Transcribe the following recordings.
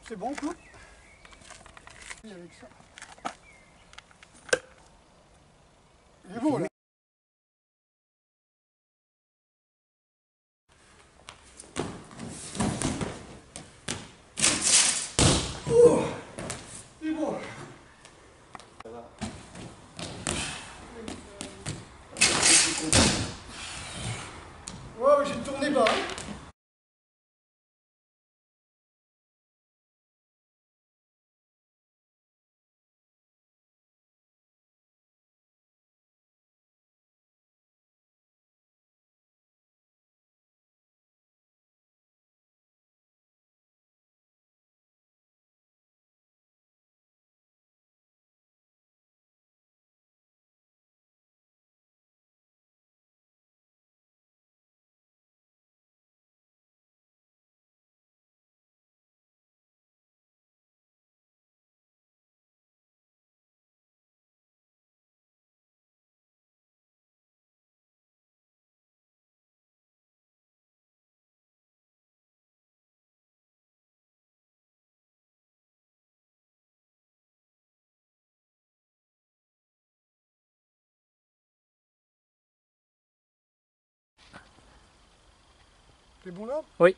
C'est bon, coupe. Et avec ça. Il est beau là. Oh, c'est bon. Ouais, j'ai tourné bas. C'est bon là? Oui.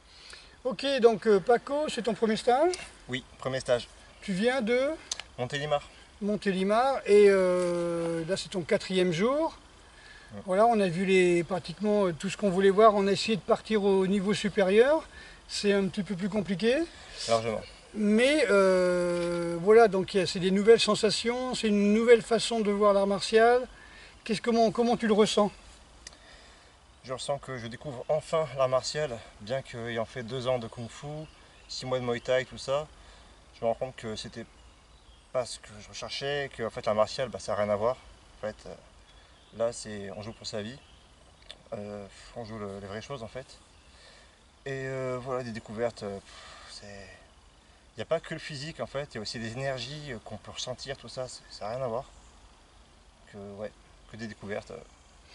Ok, donc Paco, c'est ton premier stage. Oui, premier stage. Tu viens de Montélimar. Montélimar et là c'est ton 4e jour. Ouais. Voilà, on a vu pratiquement tout ce qu'on voulait voir. On a essayé de partir au niveau supérieur. C'est un petit peu plus compliqué. Largement. Mais voilà, donc c'est des nouvelles sensations, c'est une nouvelle façon de voir l'art martial. Comment tu le ressens? Je ressens que je découvre enfin l'art martial, bien qu'ayant fait 2 ans de Kung Fu, 6 mois de Muay Thai, tout ça, je me rends compte que c'était pas ce que je recherchais, que en fait l'art martial, ça n'a rien à voir. En fait, là, on joue pour sa vie, on joue les vraies choses en fait. Et voilà, des découvertes, il n'y a pas que le physique en fait, il y a aussi des énergies qu'on peut ressentir, tout ça, ça n'a rien à voir. Ouais, que des découvertes.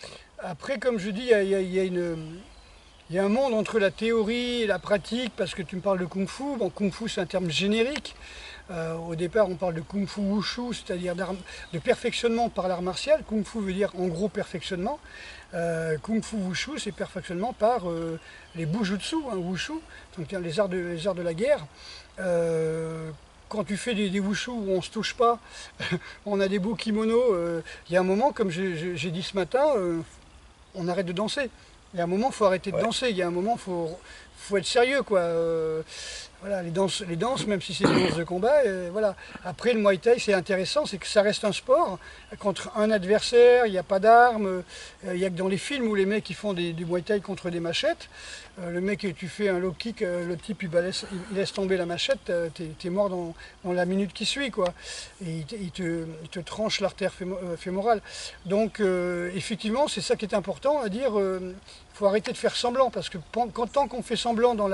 Voilà. Après, comme je dis, il y a un monde entre la théorie et la pratique, parce que tu me parles de Kung Fu. Bon, Kung Fu, c'est un terme générique. Au départ, on parle de Kung Fu Wushu, c'est-à-dire de perfectionnement par l'art martial. Kung Fu veut dire en gros perfectionnement. Kung Fu Wushu, c'est perfectionnement par les Bujutsu, hein, Wushu, donc les arts de la guerre. Quand tu fais des wushu où on ne se touche pas, on a des beaux kimonos, il y a un moment, comme j'ai dit ce matin, on arrête de danser. Il y a un moment, il faut arrêter de danser. Il y a un moment, faut être sérieux, quoi. Voilà, les danses, même si c'est des danses de combat, voilà. Après, le Muay Thai, c'est intéressant, c'est que ça reste un sport. Contre un adversaire, il n'y a pas d'armes. Il n'y a que dans les films où les mecs ils font du Muay Thai contre des machettes. Le mec, tu fais un low kick, le type il laisse tomber la machette, t'es mort dans la minute qui suit, quoi. Et il te tranche l'artère fémorale. Donc, effectivement, c'est ça qui est important à dire. Il faut arrêter de faire semblant, parce que tant qu'on fait semblant dans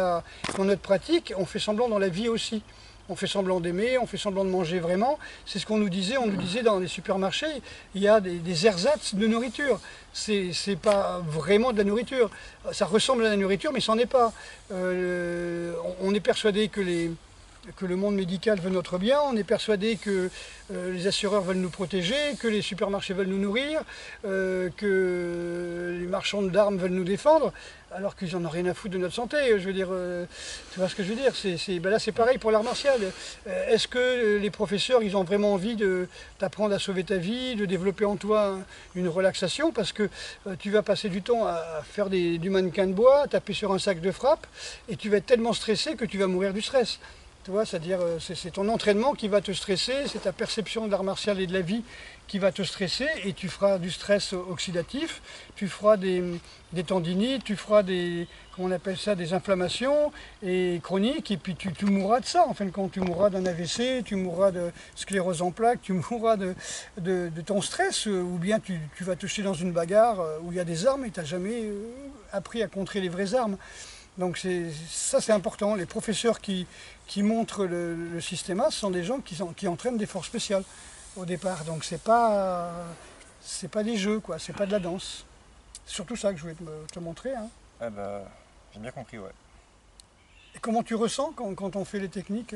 notre pratique, on fait semblant dans la vie aussi. On fait semblant d'aimer, on fait semblant de manger vraiment. C'est ce qu'on nous disait dans les supermarchés, il y a des ersatz de nourriture. C'est pas vraiment de la nourriture. Ça ressemble à la nourriture, mais c'en est pas. On est persuadé que le monde médical veut notre bien, on est persuadé que les assureurs veulent nous protéger, que les supermarchés veulent nous nourrir, que les marchands d'armes veulent nous défendre, alors qu'ils n'en ont rien à foutre de notre santé. Je veux dire, tu vois ce que je veux dire? Là, c'est pareil pour l'art martial. Est-ce que les professeurs, ils ont vraiment envie d'apprendre à sauver ta vie, de développer en toi une relaxation? Parce que tu vas passer du temps à faire du mannequin de bois, à taper sur un sac de frappe, et tu vas être tellement stressé que tu vas mourir du stress. Tu vois, c'est-à-dire, c'est ton entraînement qui va te stresser, c'est ta perception de l'art martial et de la vie qui va te stresser, et tu feras du stress oxydatif, tu feras des tendinites, tu feras comment on appelle ça, des inflammations et chroniques, et puis tu mourras de ça. En fin de compte, tu mourras d'un AVC, tu mourras de sclérose en plaques, tu mourras de ton stress, ou bien tu vas te jeter dans une bagarre où il y a des armes et tu n'as jamais appris à contrer les vraies armes. Donc ça c'est important. Les professeurs qui montrent le système A, ce sont des gens qui entraînent des forces spéciales au départ. Donc c'est pas des jeux, quoi, c'est pas de la danse. C'est surtout ça que je voulais te montrer. Hein. Ah bah, j'ai bien compris, ouais. Et comment tu ressens quand on fait les techniques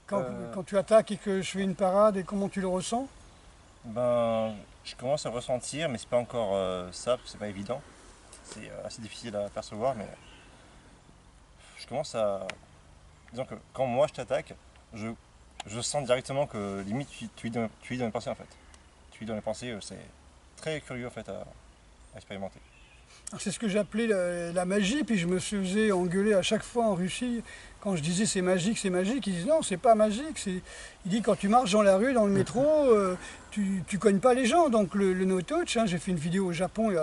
Quand tu attaques et que je fais une parade, et comment tu le ressens? Ben, je commence à le ressentir, mais c'est pas encore ça, c'est pas évident. C'est assez difficile à percevoir, mais je commence à... Disons que quand moi je t'attaque, je sens directement que limite tu es dans mes pensées en fait. Tu es dans mes pensées, c'est très curieux en fait à expérimenter. C'est ce que j'appelais la magie, puis je me faisais engueuler à chaque fois en Russie. Quand je disais c'est magique, ils disent non, c'est pas magique. Il dit quand tu marches dans la rue, dans le métro, tu cognes pas les gens. Donc le no-touch, hein, j'ai fait une vidéo au Japon il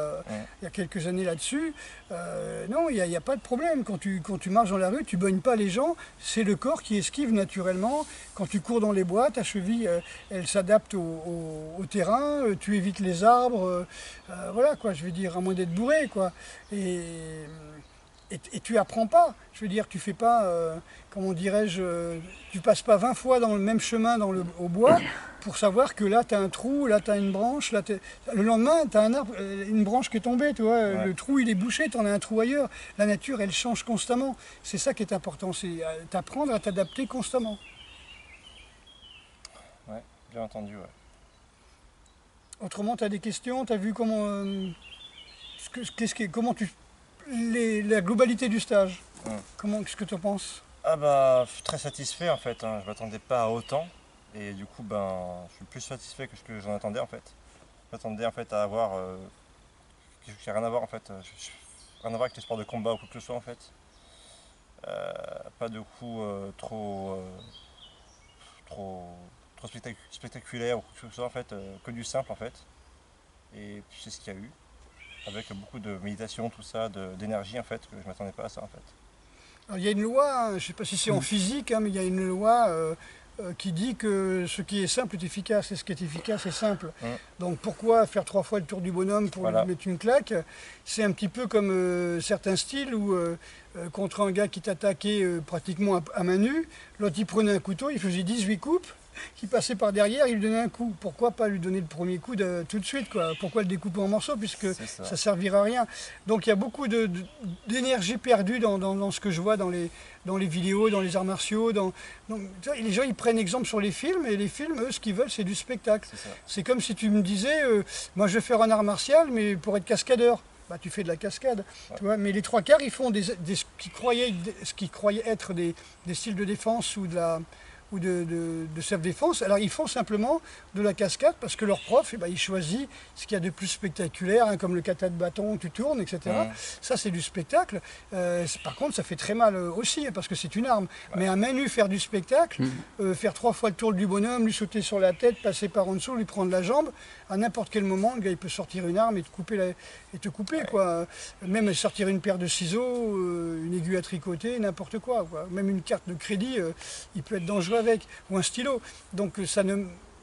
y a quelques années là-dessus. Non, il n'y a pas de problème. Quand tu marches dans la rue, tu cognes pas les gens. C'est le corps qui esquive naturellement. Quand tu cours dans les bois, ta cheville, elle s'adapte au terrain. Tu évites les arbres. Voilà quoi, je veux dire, à moins d'être bourré quoi. Et tu apprends pas, je veux dire, tu fais pas, comment dirais-je, tu passes pas 20 fois dans le même chemin au bois pour savoir que là tu as un trou, là tu as une branche, le lendemain tu as un arbre, une branche qui est tombée, tu vois, le trou il est bouché, tu en as un trou ailleurs. La nature elle change constamment, c'est ça qui est important, c'est t'apprendre à t'adapter constamment. Ouais, bien entendu, ouais. Autrement, tu as des questions, tu as vu comment, comment la globalité du stage, qu'est-ce que tu en penses? Ah bah, je suis très satisfait en fait, hein. Je m'attendais pas à autant. Et du coup, ben, je suis plus satisfait que ce que j'en attendais en fait. J'attendais en fait à avoir... quelque chose qui n'a rien à voir en fait. Rien à voir avec les sports de combat ou quoi que ce soit en fait. Pas de coups trop spectaculaire ou quoi que ce soit en fait. Que du simple en fait. Et puis c'est ce qu'il y a eu. Avec beaucoup de méditation, tout ça, d'énergie en fait, que je m'attendais pas à ça en fait. Alors, il y a une loi, hein, je ne sais pas si c'est en physique, hein, mais il y a une loi qui dit que ce qui est simple est efficace, et ce qui est efficace est simple. Donc pourquoi faire 3 fois le tour du bonhomme pour lui mettre une claque? C'est un petit peu comme certains styles où contre un gars qui t'attaquait pratiquement à main nue, l'autre il prenait un couteau, il faisait 18 coupes, qui passait par derrière, il lui donnait un coup. Pourquoi pas lui donner le premier coup tout de suite quoi? Pourquoi le découper en morceaux puisque ça servira à rien? Donc il y a beaucoup d'énergie perdue dans ce que je vois dans les vidéos, dans les arts martiaux. Les gens ils prennent exemple sur les films et les films, eux, ce qu'ils veulent c'est du spectacle. C'est comme si tu me disais, moi je vais faire un art martial mais pour être cascadeur. Bah, tu fais de la cascade, tu vois, mais les 3/4 ils font ce qu'ils croyaient être des styles de défense ou de self-défense. Alors ils font simplement de la cascade parce que leur prof, il choisit ce qu'il y a de plus spectaculaire, hein, comme le kata de bâton, tu tournes, etc. Ça c'est du spectacle. Par contre ça fait très mal aussi parce que c'est une arme. Mais un main nue faire du spectacle, faire 3 fois le tour du bonhomme, lui sauter sur la tête, passer par en dessous, lui prendre la jambe, à n'importe quel moment le gars il peut sortir une arme et te couper quoi. Même sortir une paire de ciseaux, une aiguille à tricoter, n'importe quoi. Même une carte de crédit, il peut être dangereux avec, ou un stylo. Donc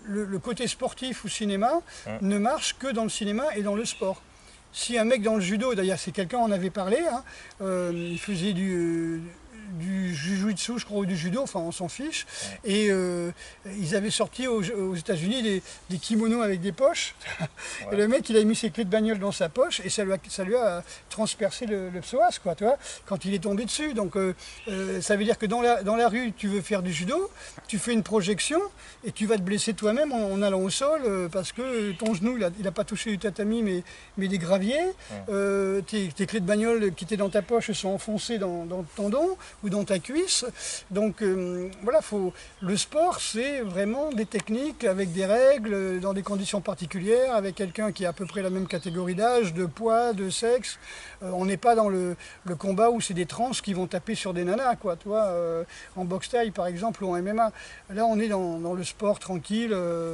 le côté sportif ou cinéma ne marche que dans le cinéma et dans le sport. Si un mec dans le judo, d'ailleurs c'est quelqu'un en avait parlé, hein, il faisait du jujutsu, je crois, ou du judo, enfin on s'en fiche, et ils avaient sorti aux États-Unis des kimonos avec des poches, et le mec il a mis ses clés de bagnole dans sa poche, et ça lui a transpercé le psoas, quoi, tu vois, quand il est tombé dessus. Donc ça veut dire que dans la rue, tu veux faire du judo, tu fais une projection, et tu vas te blesser toi-même en allant au sol, parce que ton genou, il n'a pas touché du tatami, mais des graviers, tes clés de bagnole qui étaient dans ta poche sont enfoncées dans le tendon, ou dans ta cuisse. Donc voilà, le sport c'est vraiment des techniques avec des règles, dans des conditions particulières, avec quelqu'un qui a à peu près la même catégorie d'âge, de poids, de sexe. On n'est pas dans le combat où c'est des trans qui vont taper sur des nanas, quoi, tu vois, en boxe taille par exemple ou en MMA. Là on est dans le sport tranquille,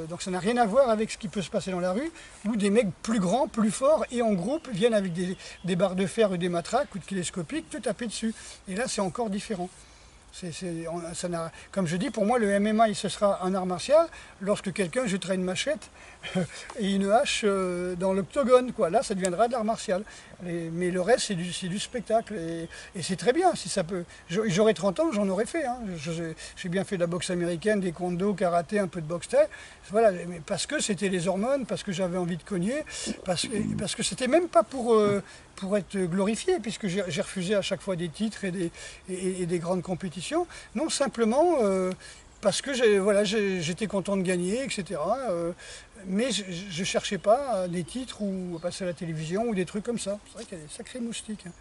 donc ça n'a rien à voir avec ce qui peut se passer dans la rue, où des mecs plus grands, plus forts et en groupe viennent avec des barres de fer ou des matraques ou de télescopiques te taper dessus. Et là c'est encore différent. Comme je dis, pour moi, le MMA, ce sera un art martial lorsque quelqu'un jettera une machette et une hache dans l'octogone, quoi. Là, ça deviendra de l'art martial. Mais le reste, c'est du spectacle. Et c'est très bien, si ça peut. J'aurais 30 ans, j'en aurais fait. Hein. J'ai bien fait de la boxe américaine, des kendo, karaté, un peu de boxe thaï. Voilà, mais parce que c'était les hormones, parce que j'avais envie de cogner, parce que c'était même pas pour être glorifié, puisque j'ai refusé à chaque fois des titres et des grandes compétitions. Non, simplement, parce que voilà, j'étais content de gagner, etc. Mais je ne cherchais pas des titres ou à passer à la télévision ou des trucs comme ça. C'est vrai qu'il y a des sacrés moustiques, hein.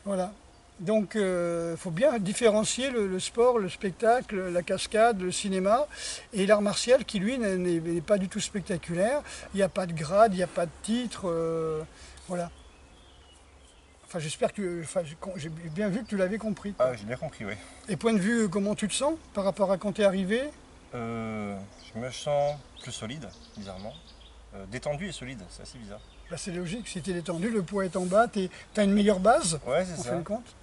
Voilà. Donc il faut bien différencier le sport, le spectacle, la cascade, le cinéma et l'art martial qui lui n'est pas du tout spectaculaire. Il n'y a pas de grade, il n'y a pas de titre. Voilà. Enfin j'espère que j'ai bien vu que tu l'avais compris. Ah, j'ai bien compris, oui. Et point de vue, comment tu te sens par rapport à quand tu es arrivé? Je me sens plus solide, bizarrement. Détendu et solide, c'est assez bizarre. Bah, c'est logique, si tu es détendu, le poids est en bas, tu as une meilleure base, Ouais, c'est en ça. fin de compte.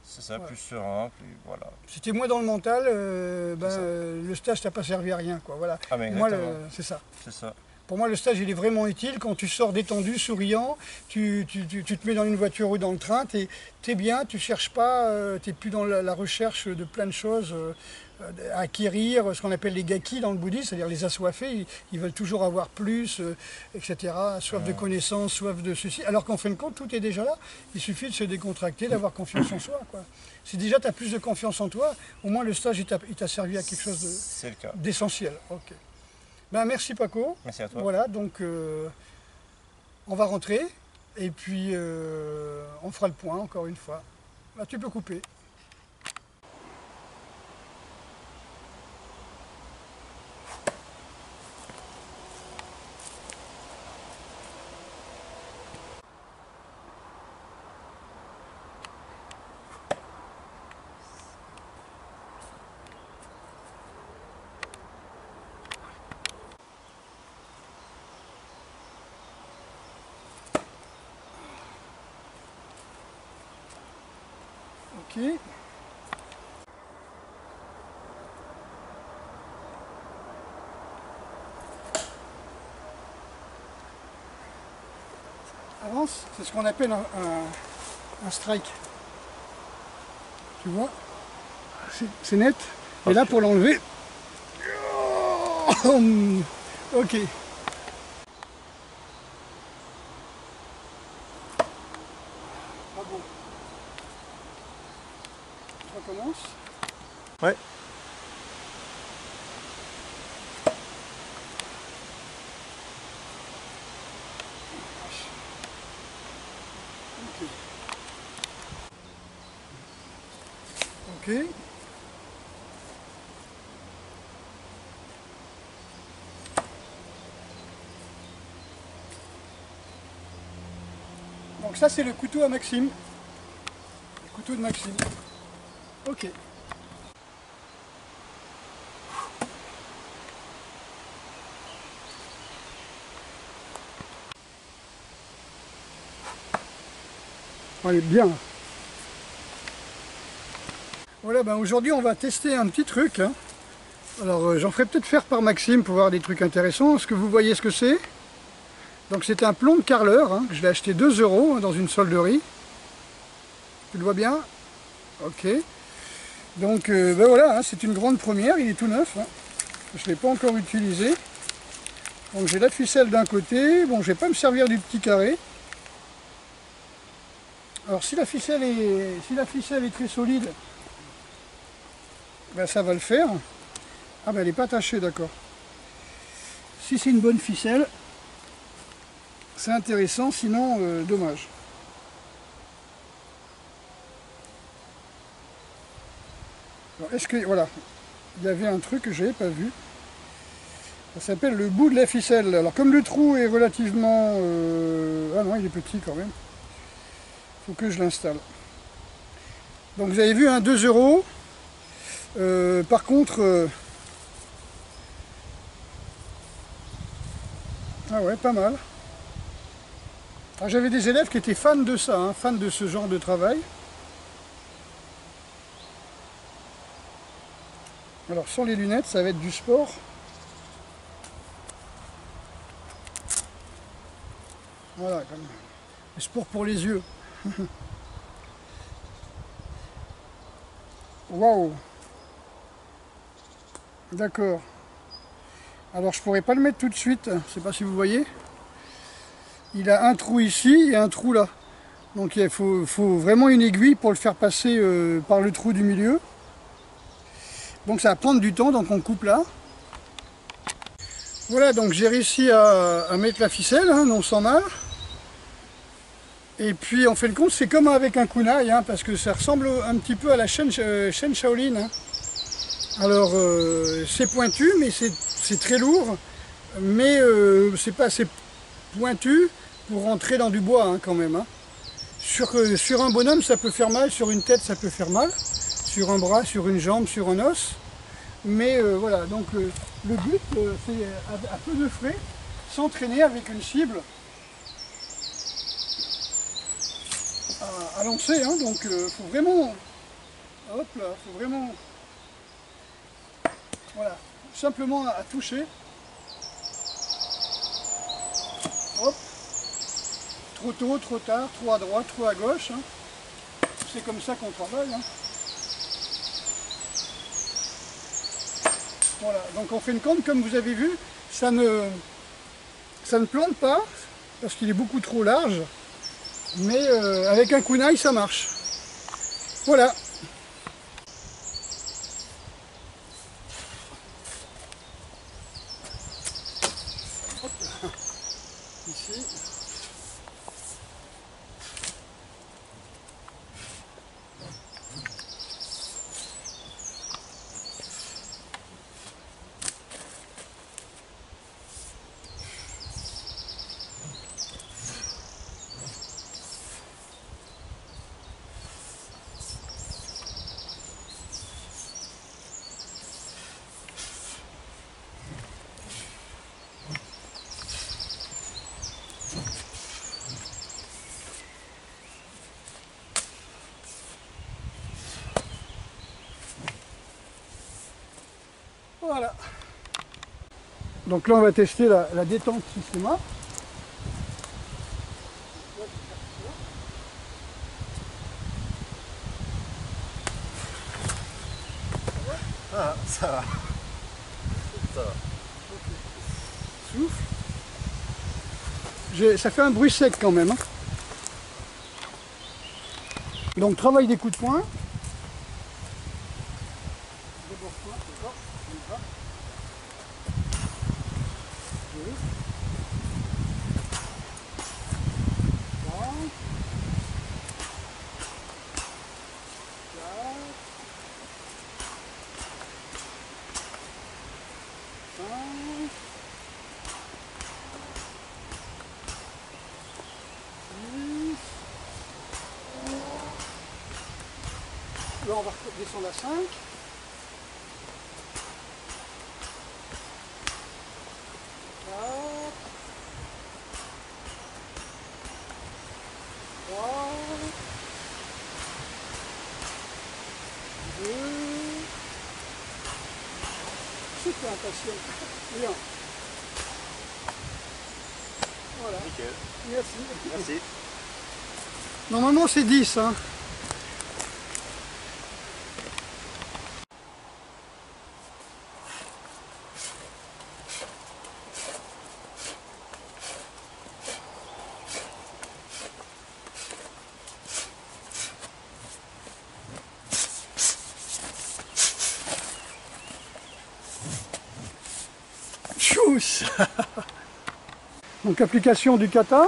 C'est ça, Ouais. plus serein, plus voilà. Si tu es moins dans le mental, C'est ça. le stage t'a pas servi à rien, quoi. Voilà. Ah, mais Moi, exactement. c'est ça. C'est ça. Pour moi, le stage, il est vraiment utile. Quand tu sors détendu, souriant, tu te mets dans une voiture ou dans le train, tu es bien, tu cherches pas, tu n'es plus dans la recherche de plein de choses à acquérir, ce qu'on appelle les gaki dans le bouddhisme, c'est-à-dire les assoiffés, ils veulent toujours avoir plus, etc. Soif de connaissances, soif de ceci. Alors qu'en fin de compte, tout est déjà là. Il suffit de se décontracter, d'avoir confiance en soi, quoi. Si déjà tu as plus de confiance en toi, au moins le stage, il t'a servi à quelque chose C'est le cas. d'essentiel. Ok. Ben, merci Paco. Merci à toi. Voilà, donc on va rentrer et puis on fera le point encore une fois. Là, tu peux couper. Ok. Avance, c'est ce qu'on appelle un strike. Tu vois, c'est net. Et là, pour l'enlever, ok. Bravo. On recommence. Ouais. Ok. Donc ça c'est le couteau à Maxime. Le couteau de Maxime. Ok. Allez, bien. Voilà, ben aujourd'hui on va tester un petit truc, hein. Alors j'en ferai peut-être faire par Maxime pour voir des trucs intéressants. Est-ce que vous voyez ce que c'est? Donc c'est un plomb de carreleur, hein, que je l'ai acheté 2 € hein, dans une solderie. Tu le vois bien? Ok. Donc ben voilà, hein, c'est une grande première, il est tout neuf, hein. Je ne l'ai pas encore utilisé. Donc j'ai la ficelle d'un côté, bon je vais pas me servir du petit carré. Alors si la ficelle est très solide, ben ça va le faire. Ah ben elle n'est pas attachée, d'accord. Si c'est une bonne ficelle, c'est intéressant, sinon dommage. Alors est-ce que, voilà, il y avait un truc que je n'avais pas vu. Ça s'appelle le bout de la ficelle. Alors comme le trou est relativement... Ah non, il est petit quand même. Il faut que je l'installe. Donc vous avez vu, hein, 2 €. Par contre... Ah ouais, pas mal. J'avais des élèves qui étaient fans de ça, hein, fans de ce genre de travail. Alors sans les lunettes, ça va être du sport. Voilà, comme du sport pour les yeux. Waouh. D'accord. Alors je pourrais pas le mettre tout de suite, je sais pas si vous voyez. Il a un trou ici et un trou là. Donc il faut vraiment une aiguille pour le faire passer par le trou du milieu. Donc ça va prendre du temps, donc on coupe là. Voilà, donc j'ai réussi à mettre la ficelle, hein, non sans mal. Et puis en fin de compte, c'est comme avec un kunai, hein, parce que ça ressemble un petit peu à la chaîne Shaolin. Hein. Alors c'est pointu, mais c'est très lourd, mais c'est pas assez pointu pour rentrer dans du bois hein, quand même. Hein. Sur un bonhomme, ça peut faire mal, sur une tête, ça peut faire mal, sur un bras, sur une jambe, sur un os. Mais voilà, donc le but, c'est à peu de frais, s'entraîner avec une cible à lancer. Hein, donc faut vraiment, hop là, faut vraiment, voilà, simplement à toucher. Hop, trop tôt, trop tard, trop à droite, trop à gauche. Hein. C'est comme ça qu'on travaille. Hein. Voilà, donc en fin de compte, comme vous avez vu, ça ne plante pas, parce qu'il est beaucoup trop large, mais avec un kunai, ça marche. Voilà. Hop. Ici. Voilà. Donc là, on va tester la détente systéma. Ah, ça va. Ça va. Souffle. Ça fait un bruit sec quand même. Hein. Donc travail des coups de poing. D'abord poing, d'accord, on y va. 2, 3, 4, 5, 6. Là on va descendre à 5. 2. Super impatient. Bien. Voilà. Nickel. Merci. Merci. Normalement c'est 10. Hein. Tchous. Donc application du kata.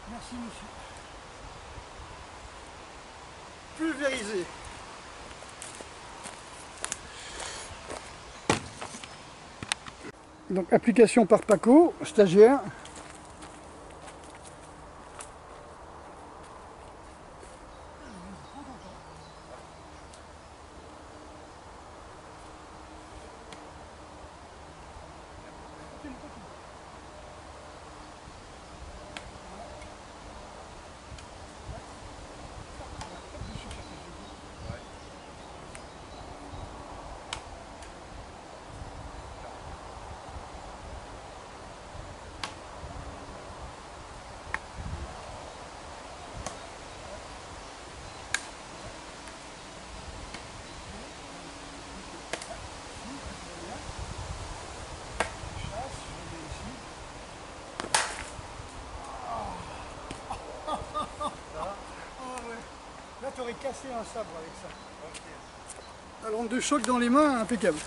Merci monsieur. Pulvérisé. Donc application par Paco, stagiaire. saurais casser un sabre avec ça. La lampe de choc dans les mains, impeccable.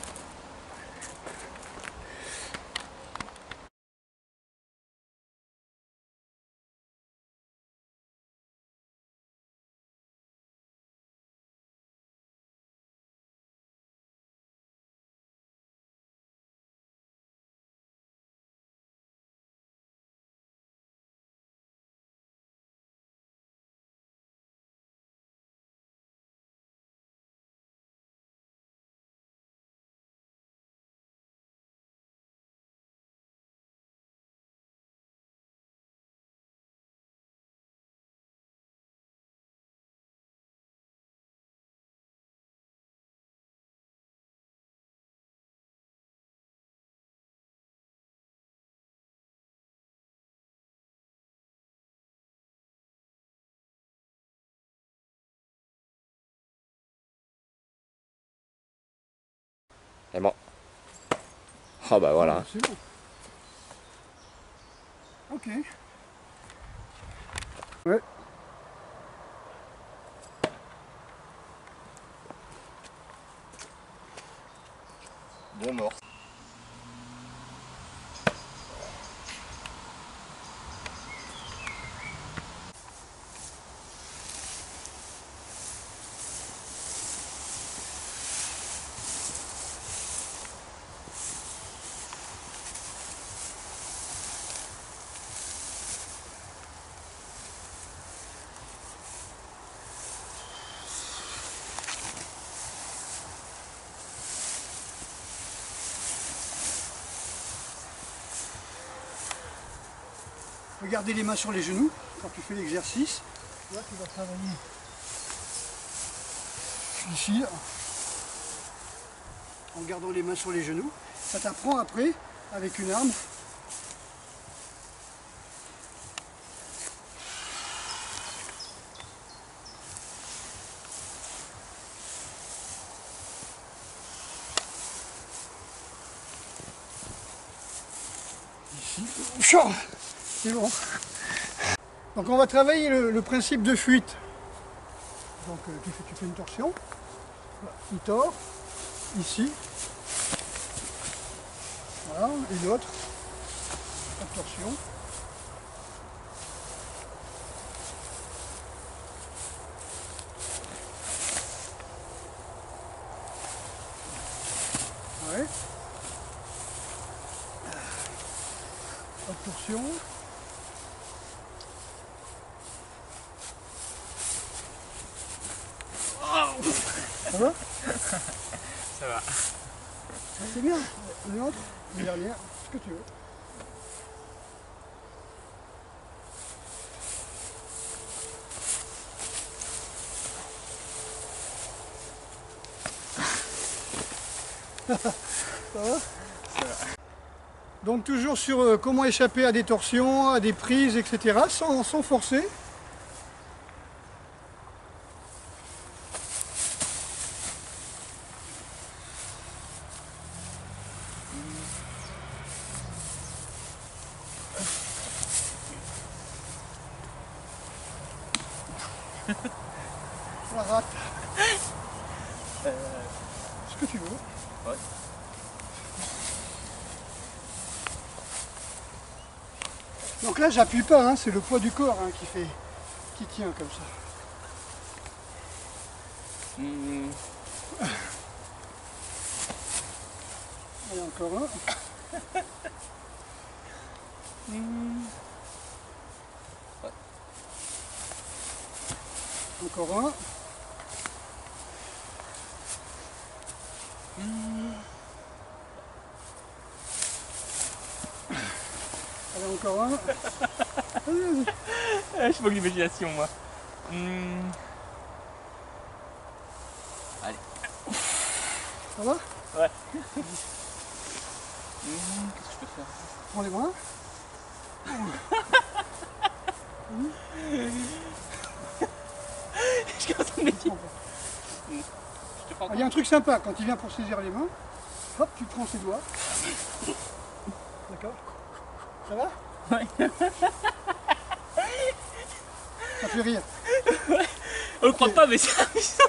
Et bon. Ah bah voilà. C'est bon. Ok. Ouais. Bon mort. Regardez les mains sur les genoux quand tu fais l'exercice. Là, tu vas travailler ici, en gardant les mains sur les genoux. Ça t'apprend après, avec une arme, ici. C'est bon. Donc on va travailler le principe de fuite. Donc tu fais une torsion. Voilà, il tord. Ici. Voilà. Et l'autre. Pas de torsion. Ouais. Pas de torsion. Ça va? Ça va. C'est bien. Une autre, une dernière, ce que tu veux. Ça va? Donc toujours sur comment échapper à des torsions, à des prises, etc. sans forcer. La rate. Ce que tu veux. Ouais. Donc là j'appuie pas, hein, c'est le poids du corps hein, qui tient comme ça. Et encore un. Encore un. Allez, encore un. Vas-y. Je suis pas que l'imagination moi. Allez. Ça va? Ouais. Qu'est-ce que je peux faire? Prends les bras. Je suis en train de me dire. Je te prends. Il y a un truc sympa, quand il vient pour saisir les mains, hop, tu prends ses doigts. D'accord? Ça va? Ouais. Ça fait rire. Ouais. On le croit pas, mais c'est amusant.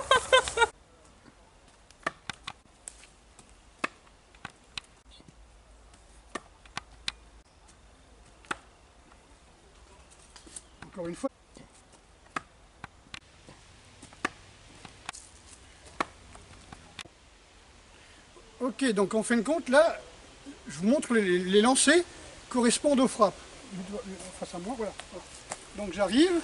Encore une fois. Ok, donc en fin de compte, là, je vous montre les lancers correspondent aux frappes. Face à moi, voilà. Donc j'arrive.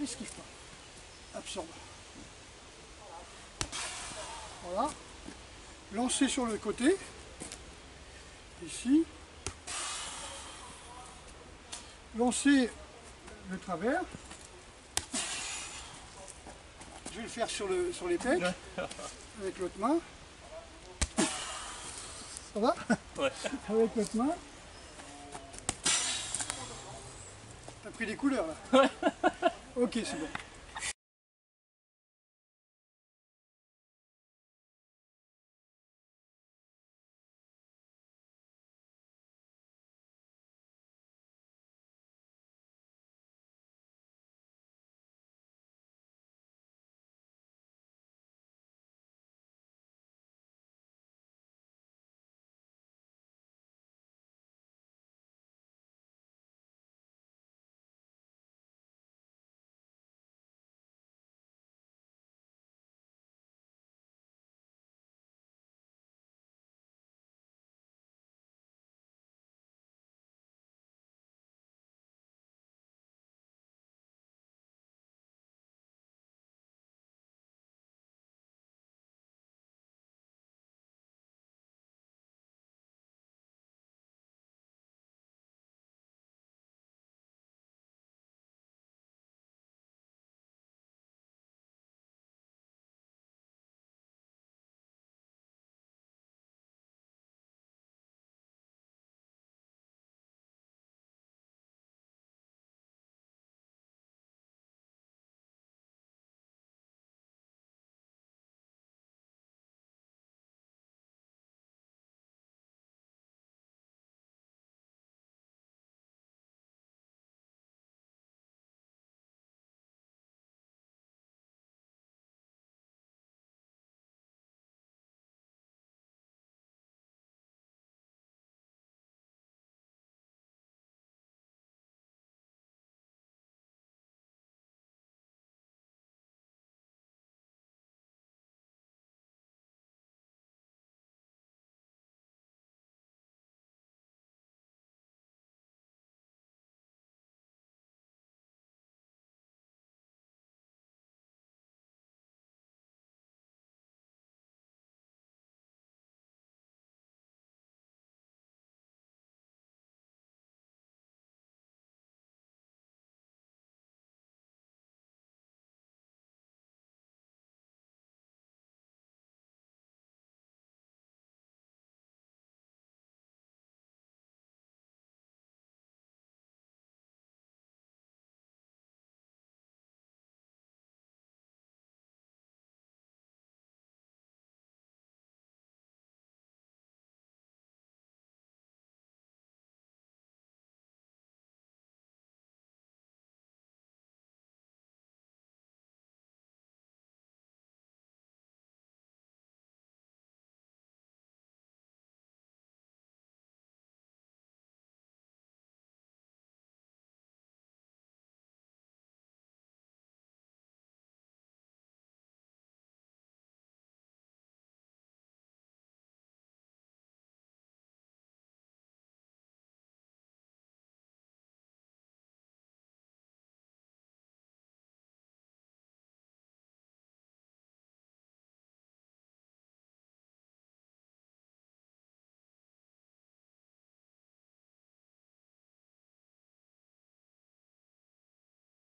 Esquive pas. Absorbe. Voilà. Lancer sur le côté. Ici. Lancer le travers. Je vais le faire sur les pecs. Avec l'autre main. Ça va? Ouais. Avec l'autre main. T'as pris des couleurs là? Ouais. Ok, c'est bon.